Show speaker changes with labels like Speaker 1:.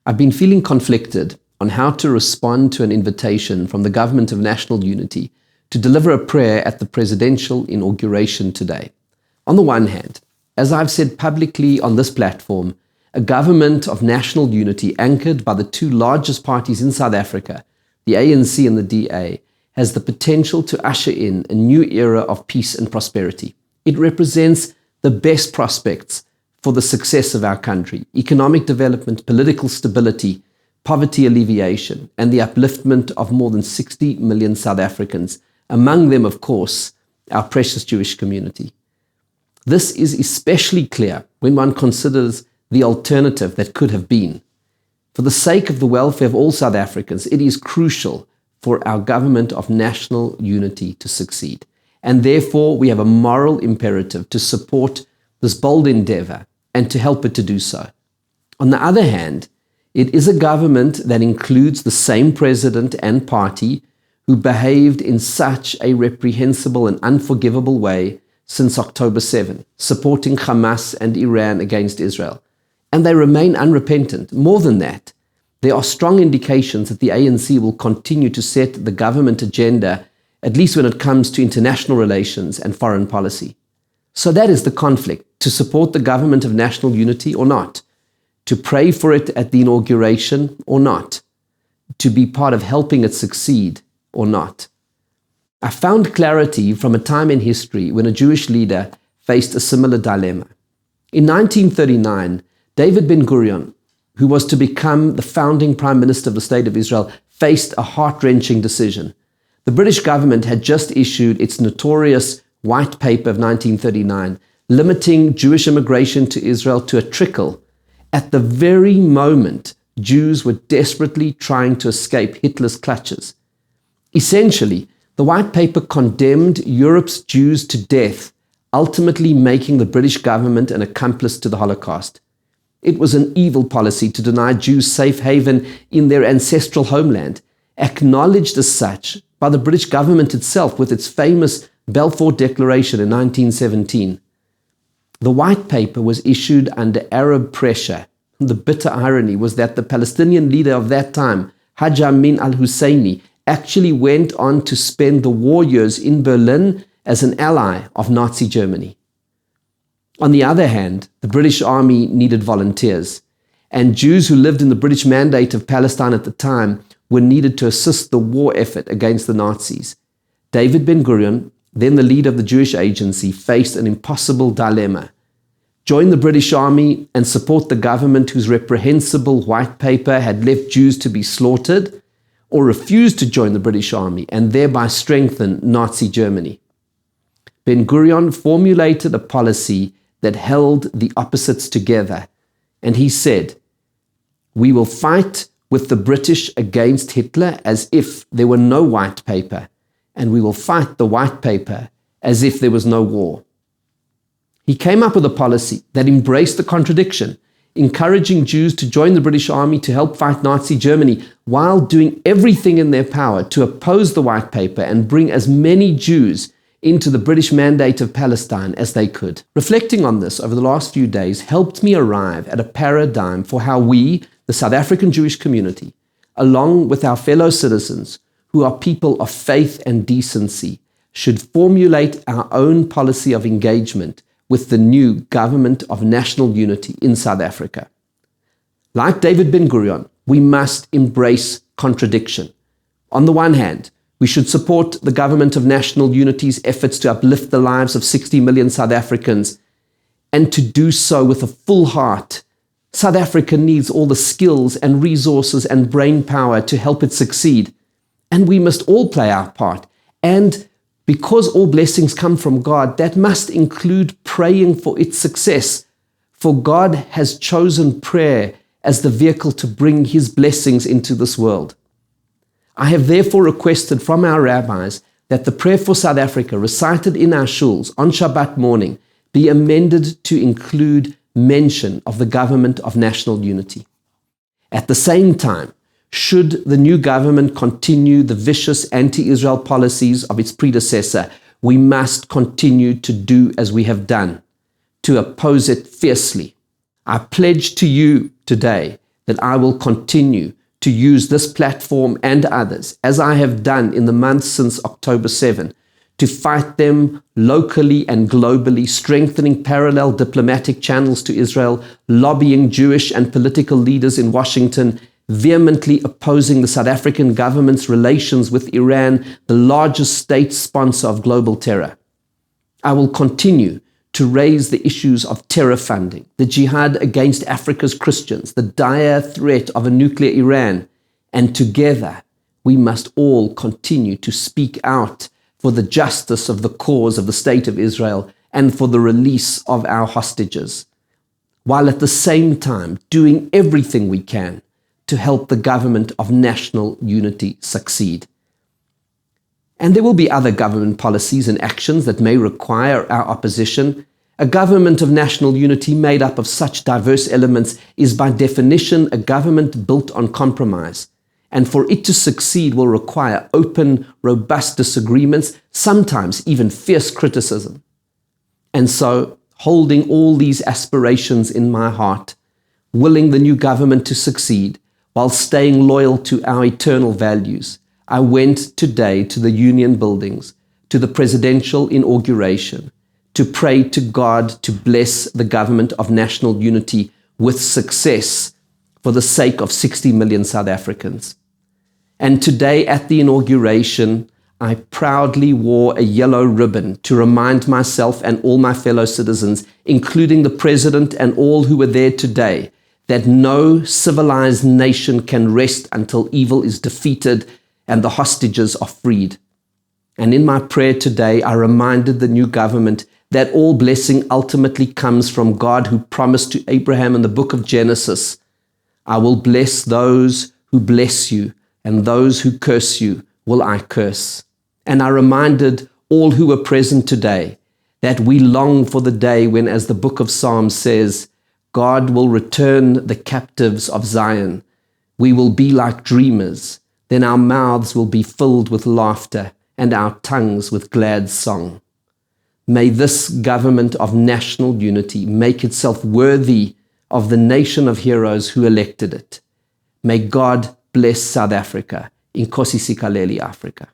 Speaker 1: I've been feeling conflicted on how to respond to an invitation from the Government of National Unity to deliver a prayer at the presidential inauguration today. On the one hand, as I've said publicly on this platform, a government of national unity anchored by the two largest parties in South Africa, the ANC and the DA, has the potential to usher in a new era of peace and prosperity. It represents the best prospects for the success of our country: economic development, political stability, poverty alleviation, and the upliftment of more than 60 million South Africans, among them, of course, our precious Jewish community. This is especially clear when one considers the alternative that could have been. For the sake of the welfare of all South Africans, it is crucial for our government of national unity to succeed. And therefore, we have a moral imperative to support this bold endeavour and to help it to do so. On the other hand, it is a government that includes the same president and party who behaved in such a reprehensible and unforgivable way since October 7, supporting Hamas and Iran against Israel. And they remain unrepentant. More than that, there are strong indications that the ANC will continue to set the government agenda, at least when it comes to international relations and foreign policy. So that is the conflict: to support the government of national unity or not, to pray for it at the inauguration or not, to be part of helping it succeed or not. I found clarity from a time in history when a Jewish leader faced a similar dilemma. In 1939, David Ben-Gurion, who was to become the founding Prime Minister of the State of Israel, faced a heart-wrenching decision. The British government had just issued its notorious White Paper of 1939, limiting Jewish immigration to Israel to a trickle at the very moment Jews were desperately trying to escape Hitler's clutches. Essentially, the White Paper condemned Europe's Jews to death, ultimately making the British government an accomplice to the Holocaust. It was an evil policy to deny Jews safe haven in their ancestral homeland, acknowledged as such by the British government itself with its famous Balfour Declaration in 1917. The White Paper was issued under Arab pressure. The bitter irony was that the Palestinian leader of that time, Haj Amin al-Husseini, actually went on to spend the war years in Berlin as an ally of Nazi Germany. On the other hand, the British Army needed volunteers, and Jews who lived in the British Mandate of Palestine at the time were needed to assist the war effort against the Nazis. David Ben-Gurion, then the leader of the Jewish Agency, faced an impossible dilemma: join the British Army and support the government whose reprehensible White Paper had left Jews to be slaughtered, or refuse to join the British Army and thereby strengthen Nazi Germany. Ben-Gurion formulated a policy that held the opposites together, and he said, "We will fight with the British against Hitler as if there were no White Paper, and we will fight the White Paper as if there was no war." He came up with a policy that embraced the contradiction, encouraging Jews to join the British Army to help fight Nazi Germany, while doing everything in their power to oppose the White Paper and bring as many Jews into the British Mandate of Palestine as they could. Reflecting on this over the last few days helped me arrive at a paradigm for how we, the South African Jewish community, along with our fellow citizens who are people of faith and decency, should formulate our own policy of engagement with the new government of national unity in South Africa. Like David Ben-Gurion, we must embrace contradiction. On the one hand, we should support the government of national unity's efforts to uplift the lives of 60 million South Africans, and to do so with a full heart. South Africa needs all the skills and resources and brain power to help it succeed, and we must all play our part. And because all blessings come from God, that must include praying for its success, for God has chosen prayer as the vehicle to bring His blessings into this world. I have therefore requested from our rabbis that the prayer for South Africa recited in our shuls on Shabbat morning be amended to include mention of the government of national unity. At the same time, should the new government continue the vicious anti-Israel policies of its predecessor, we must continue to do as we have done, to oppose it fiercely. I pledge to you today that I will continue to use this platform and others, as I have done in the months since October 7, to fight them locally and globally, strengthening parallel diplomatic channels to Israel, lobbying Jewish and political leaders in Washington, vehemently opposing the South African government's relations with Iran, the largest state sponsor of global terror. I will continue to raise the issues of terror funding, the jihad against Africa's Christians, the dire threat of a nuclear Iran, and together we must all continue to speak out for the justice of the cause of the State of Israel and for the release of our hostages, while at the same time doing everything we can to help the government of national unity succeed. And there will be other government policies and actions that may require our opposition. A government of national unity made up of such diverse elements is by definition a government built on compromise. And for it to succeed will require open, robust disagreements, sometimes even fierce criticism. And so, holding all these aspirations in my heart, willing the new government to succeed, while staying loyal to our eternal values, I went today to the Union buildings, to the presidential inauguration, to pray to God to bless the government of national unity with success for the sake of 60 million South Africans. And today at the inauguration, I proudly wore a yellow ribbon to remind myself and all my fellow citizens, including the president and all who were there today, that no civilized nation can rest until evil is defeated and the hostages are freed. And in my prayer today, I reminded the new government that all blessing ultimately comes from God, who promised to Abraham in the book of Genesis, I will bless those who bless you, and those who curse you will I curse. And I reminded all who were present today that we long for the day when, as the book of Psalms says, God will return the captives of Zion. We will be like dreamers. Then our mouths will be filled with laughter and our tongues with glad song. May this government of national unity make itself worthy of the nation of heroes who elected it. May God bless South Africa. Inkosi sikaleli Africa.